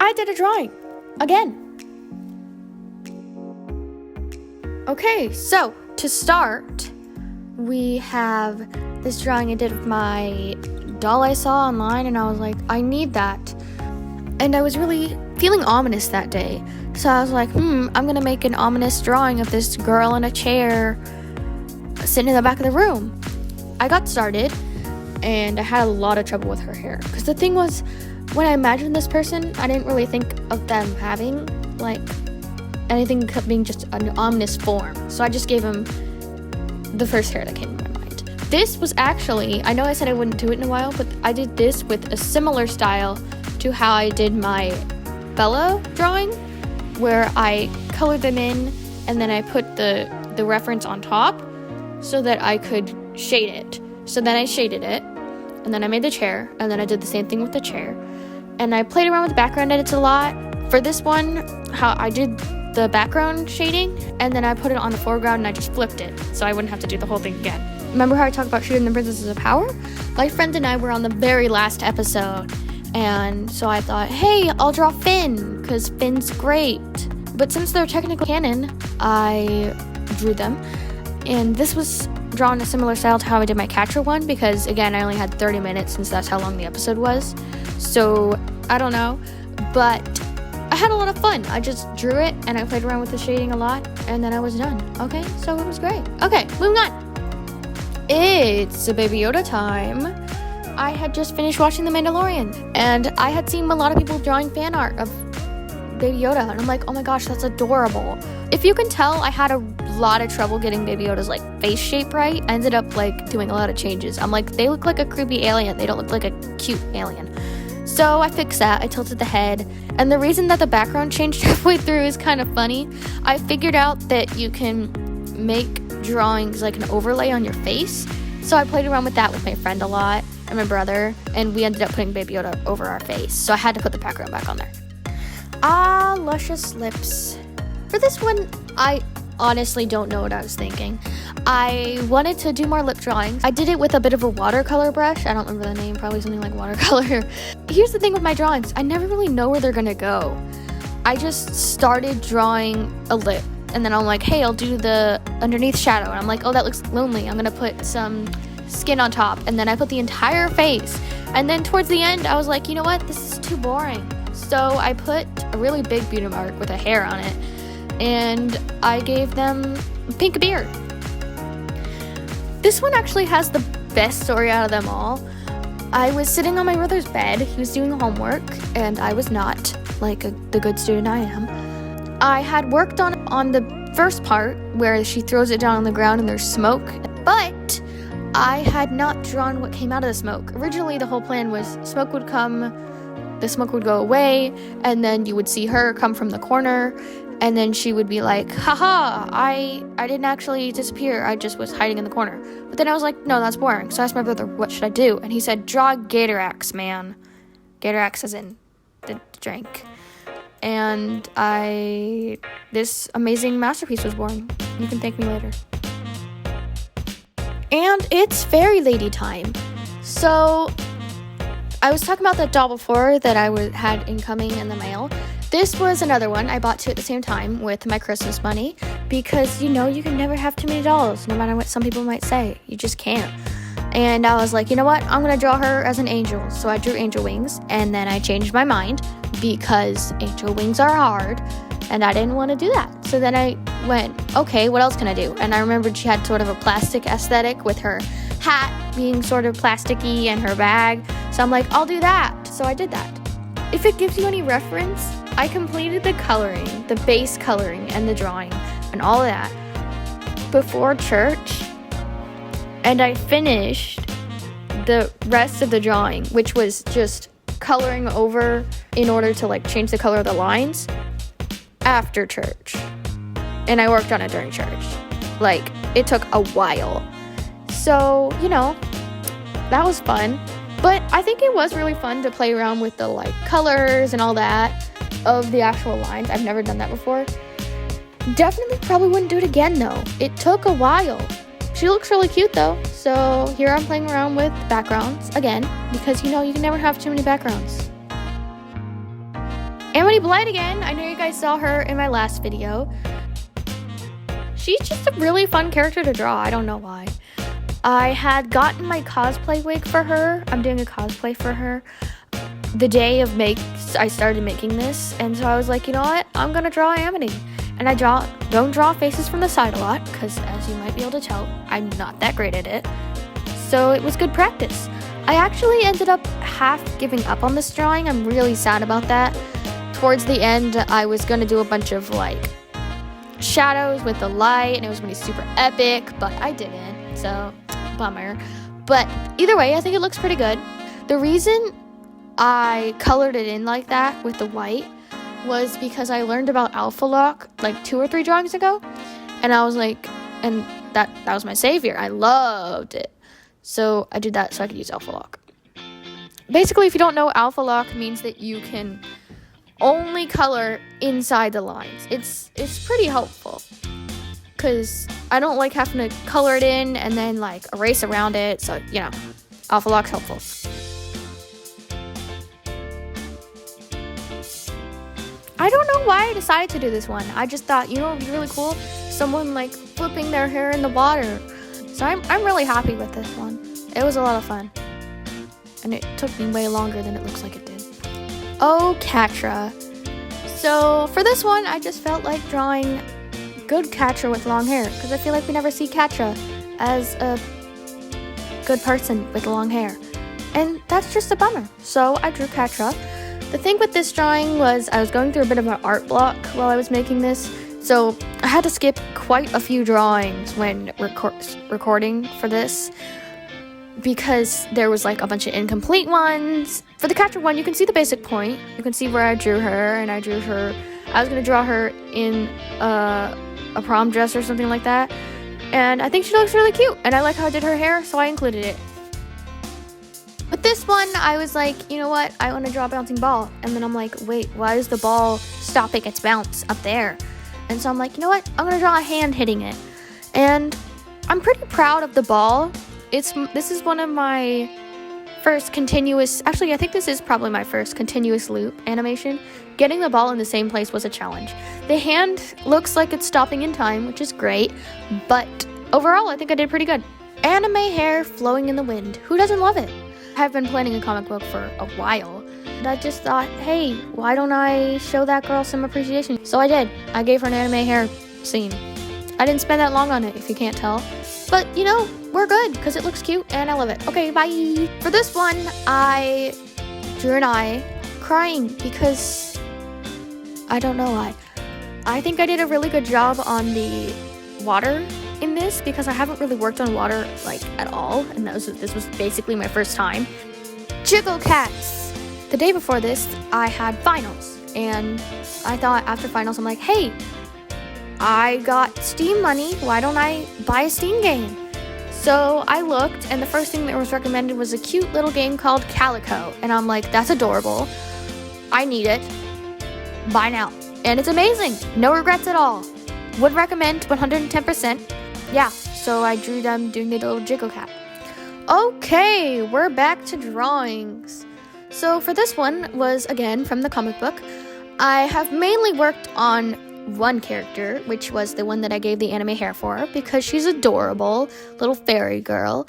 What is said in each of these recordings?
I did a drawing again. Okay, so to start, we have this drawing I did of my doll I saw online, and I was like, I need that. And I was really feeling ominous that day. So I was like, I'm gonna make an ominous drawing of this girl in a chair sitting in the back of the room. I got started, and I had a lot of trouble with her hair. Because the thing was, when I imagined this person, I didn't really think of them having, like, anything being just an ominous form. So I just gave him the first hair that came to my mind. This was actually, I know I said I wouldn't do it in a while, but I did this with a similar style to how I did my Bella drawing, where I colored them in and then I put the reference on top so that I could shade it. So then I shaded it, and then I made the chair, and then I did the same thing with the chair. And I played around with the background edits a lot. For this one, how I did the background shading, and then I put it on the foreground and I just flipped it so I wouldn't have to do the whole thing again. Remember how I talked about shooting the Princesses of Power? My friend and I were on the very last episode, and so I thought, hey, I'll draw Finn, because Finn's great. But since they're technically canon, I drew them, and this was drawn in a similar style to how I did my Catra one, because again, I only had 30 minutes since that's how long the episode was. So I don't know, but I had a lot of fun. I just drew it and I played around with the shading a lot, and then I was done. Okay, so it was great. Okay, moving on. It's a Baby Yoda time. I had just finished watching The Mandalorian, and I had seen a lot of people drawing fan art of Baby Yoda, and I'm like, oh my gosh, that's adorable. If you can tell, I had a lot of trouble getting Baby Yoda's like face shape right. I ended up like doing a lot of changes. I'm like, they look like a creepy alien. They don't look like a cute alien. So I fixed that. I tilted the head. And the reason that the background changed halfway through is kind of funny. I figured out that you can make drawings like an overlay on your face. So I played around with that with my friend a lot and my brother. And we ended up putting Baby Yoda over our face. So I had to put the background back on there. Luscious lips. For this one, I honestly don't know what I was thinking. I wanted to do more lip drawings. I did it with a bit of a watercolor brush. I don't remember the name, probably something like watercolor. Here's the thing with my drawings. I never really know where they're gonna go. I just started drawing a lip, and then I'm like, hey, I'll do the underneath shadow. And I'm like, oh, that looks lonely. I'm gonna put some skin on top. And then I put the entire face. And then towards the end, I was like, you know what? This is too boring. So I put a really big beauty mark with a hair on it, and I gave them pink beard. This one actually has the best story out of them all. I was sitting on my brother's bed. He was doing homework, and I was not, like the good student I am. I had worked on the first part where she throws it down on the ground and there's smoke, but I had not drawn what came out of the smoke. Originally, the whole plan was smoke would come, the smoke would go away, and then you would see her come from the corner, and then she would be like, haha, I didn't actually disappear, I just was hiding in the corner. But then I was like, no, that's boring. So I asked my brother, what should I do? And he said, draw Gatorax Man. Gatorax as in the drink. And this amazing masterpiece was born. You can thank me later. And it's fairy lady time. So I was talking about that doll before that I had incoming in the mail. This was another one I bought two at the same time with my Christmas money, because, you can never have too many dolls, no matter what some people might say. You just can't. And I was like, you know what? I'm going to draw her as an angel. So I drew angel wings, and then I changed my mind because angel wings are hard, and I didn't want to do that. So then I went, okay, what else can I do? And I remembered she had sort of a plastic aesthetic with her hat being sort of plasticky and her bag. So I'm like, I'll do that. So I did that. If it gives you any reference, I completed the coloring, the base coloring, and the drawing, and all of that before church, and I finished the rest of the drawing, which was just coloring over in order to change the color of the lines after church. And I worked on it during church. It took a while. So, that was fun. But I think it was really fun to play around with the colors and all that of the actual lines. I've never done that before. Definitely probably wouldn't do it again though. It took a while. She looks really cute though. So here I'm playing around with backgrounds again, because you can never have too many backgrounds. Amity Blight again. I know you guys saw her in my last video. She's just a really fun character to draw. I don't know why. I had gotten my cosplay wig for her. I'm doing a cosplay for her the day of I started making this, and so I was like, you know what? I'm gonna draw Amity. And I don't draw faces from the side a lot, because as you might be able to tell, I'm not that great at it. So it was good practice. I actually ended up half giving up on this drawing. I'm really sad about that. Towards the end, I was gonna do a bunch of like shadows with the light, and it was gonna be super epic, but I didn't, so bummer. But either way, I think it looks pretty good. The reason I colored it in like that with the white was because I learned about alpha lock like 2 or 3 drawings ago, and I was like, and that was my savior. I loved it, so I did that so I could use alpha lock. Basically, if you don't know, alpha lock means that you can only color inside the lines. It's pretty helpful, because I don't like having to color it in and then like erase around it, so you know, alpha lock's helpful. I don't know why I decided to do this one. I just thought, you know, it'd be really cool, someone like flipping their hair in the water. So I'm really happy with this one. It was a lot of fun, and it took me way longer than it looks like it did. Oh, Catra. So for this one, I just felt like drawing good Catra with long hair, because I feel like we never see Catra as a good person with long hair, and that's just a bummer. So I drew Catra. The thing with this drawing was I was going through a bit of an art block while I was making this, so I had to skip quite a few drawings when recording for this, because there was like a bunch of incomplete ones. For the Catra one, you can see the basic point. You can see where I drew her, and I was going to draw her in a prom dress or something like that, and I think she looks really cute, and I like how I did her hair, so I included it. With this one, I was like, you know what, I want to draw a bouncing ball, and then I'm like, wait, why is the ball stopping its bounce up there? And so I'm like, you know what, I'm going to draw a hand hitting it, and I'm pretty proud of the ball. This is one of my first continuous, actually I think this is probably my first continuous loop animation. Getting the ball in the same place was a challenge. The hand looks like it's stopping in time, which is great, but overall I think I did pretty good. Anime hair flowing in the wind. Who doesn't love it? I've been planning a comic book for a while, and I just thought, hey, why don't I show that girl some appreciation? So I did. I gave her an anime hair scene. I didn't spend that long on it, if you can't tell. But, you know, we're good, because it looks cute, and I love it. Okay, bye! For this one, I drew an eye crying, because I don't know why. I think I did a really good job on the water in this, because I haven't really worked on water like at all, and this was basically my first time. Jiggle Cats. The day before this, I had finals, and I thought after finals, I'm like, hey, I got Steam money, why don't I buy a Steam game? So I looked, and the first thing that was recommended was a cute little game called Calico, and I'm like, that's adorable, I need it, buy now. And it's amazing, no regrets at all, would recommend 110%. Yeah, so I drew them doing the little Jiggle Cat. Okay, we're back to drawings. So for this one was, again, from the comic book. I have mainly worked on one character, which was the one that I gave the anime hair for, because she's adorable, little fairy girl.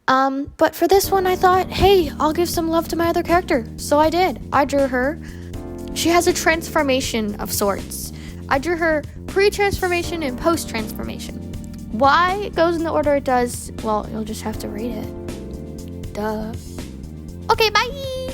But for this one, I thought, hey, I'll give some love to my other character. So I did. I drew her. She has a transformation of sorts. I drew her pre-transformation and post-transformation. Why it goes in the order it does, well, you'll just have to read it. Duh. Okay, bye!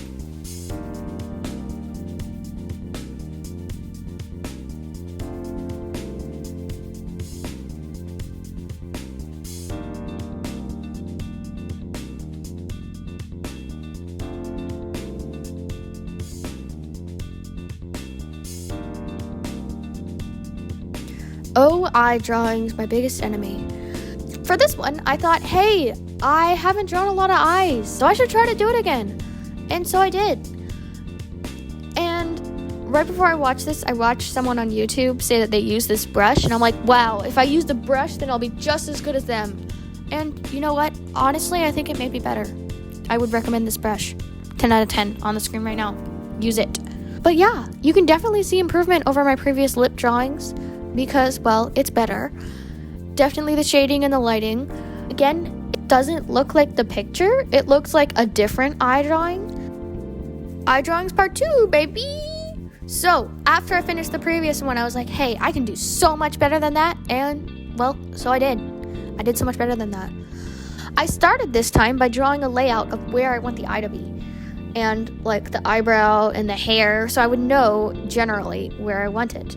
Oh, eye drawing's my biggest enemy. For this one, I thought, hey, I haven't drawn a lot of eyes, so I should try to do it again. And so I did. And right before I watched this, I watched someone on YouTube say that they use this brush, and I'm like, wow, if I use the brush, then I'll be just as good as them. And you know what? Honestly, I think it may be better. I would recommend this brush. 10 out of 10 on the screen right now. Use it. But yeah, you can definitely see improvement over my previous lip drawings because, well, it's better. Definitely the shading and the lighting. Again, it doesn't look like the picture. It looks like a different eye drawing. Eye drawings part 2, baby! So, after I finished the previous one, I was like, hey, I can do so much better than that. And, well, so I did. I did so much better than that. I started this time by drawing a layout of where I want the eye to be. And, like, the eyebrow and the hair, so I would know generally where I want it.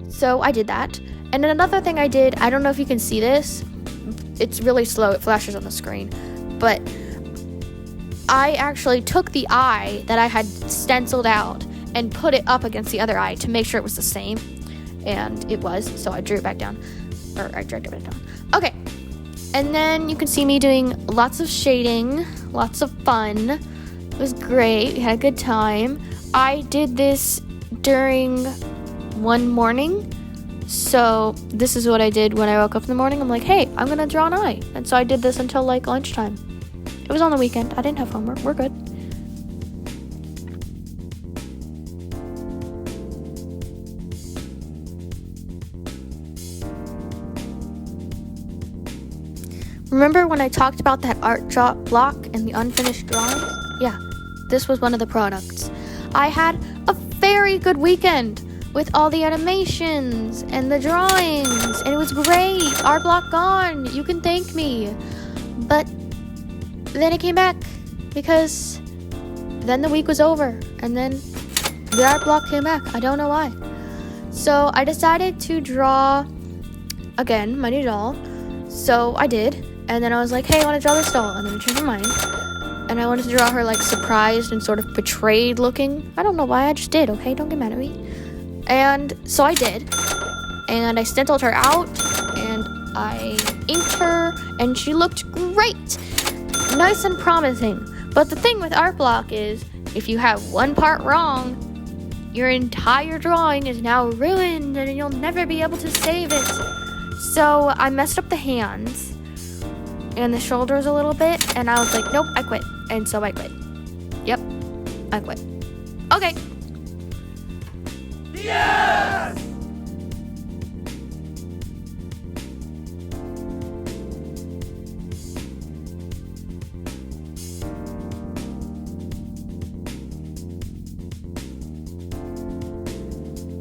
So, I did that. And then another thing I did, I don't know if you can see this. It's really slow. It flashes on the screen. But I actually took the eye that I had stenciled out and put it up against the other eye to make sure it was the same. And it was, so I drew it back down. Or I dragged it back down. Okay. And then you can see me doing lots of shading, lots of fun. It was great. We had a good time. I did this during one morning. So this is what I did when I woke up in the morning. I'm like, hey, I'm going to draw an eye. And so I did this until like lunchtime. It was on the weekend. I didn't have homework. We're good. Remember when I talked about that art block and the unfinished drawing? Yeah, this was one of the products. I had a very good weekend with all the animations and the drawings, and it was great. Art block gone. You can thank me. But then it came back because then the week was over, and then the art block came back. I don't know why. So I decided to draw, again, my new doll. So I did. And then I was like, hey, I want to draw this doll. And then I changed my mind. And I wanted to draw her, like, surprised and sort of betrayed looking. I don't know why. I just did, okay? Don't get mad at me. And so I did. And I stenciled her out. And I inked her. And she looked great. Nice and promising. But the thing with art block is, if you have one part wrong, your entire drawing is now ruined. And you'll never be able to save it. So I messed up the hands and the shoulders a little bit, and I was like, nope, I quit. And so I quit. Yep, I quit. Okay. Yes!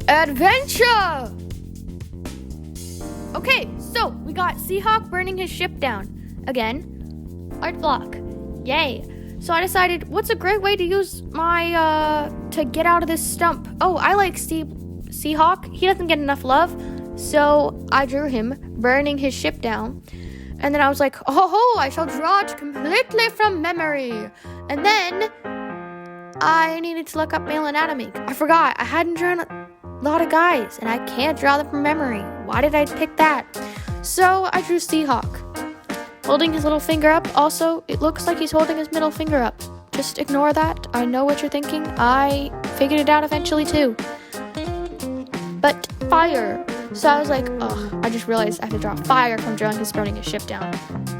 Adventure! Okay, so we got Seahawk burning his ship down. Again, art block. Yay. So I decided, what's a great way to use my, to get out of this stump? Oh, I like Seahawk. He doesn't get enough love. So I drew him burning his ship down. And then I was like, oh, I shall draw it completely from memory. And then I needed to look up male anatomy. I forgot. I hadn't drawn a lot of guys, and I can't draw them from memory. Why did I pick that? So I drew Seahawk, holding his little finger up. Also, it looks like he's holding his middle finger up. Just ignore that. I know what you're thinking. I figured it out eventually too. But fire. So I was like, oh, I just realized I have to draw fire from drawing his burning his ship down.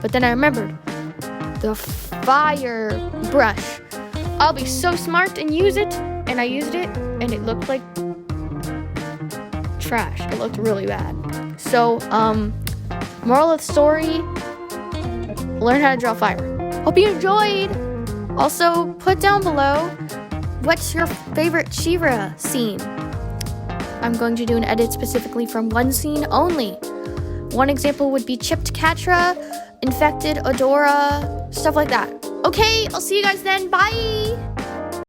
But then I remembered the fire brush. I'll be so smart and use it. And I used it, and it looked like trash. It looked really bad. So, moral of the story, learn how to draw fire. Hope you enjoyed. Also, put down below, what's your favorite She-Ra scene? I'm going to do an edit specifically from one scene only. One example would be chipped Catra, infected Adora, stuff like that. Okay, I'll see you guys then. Bye!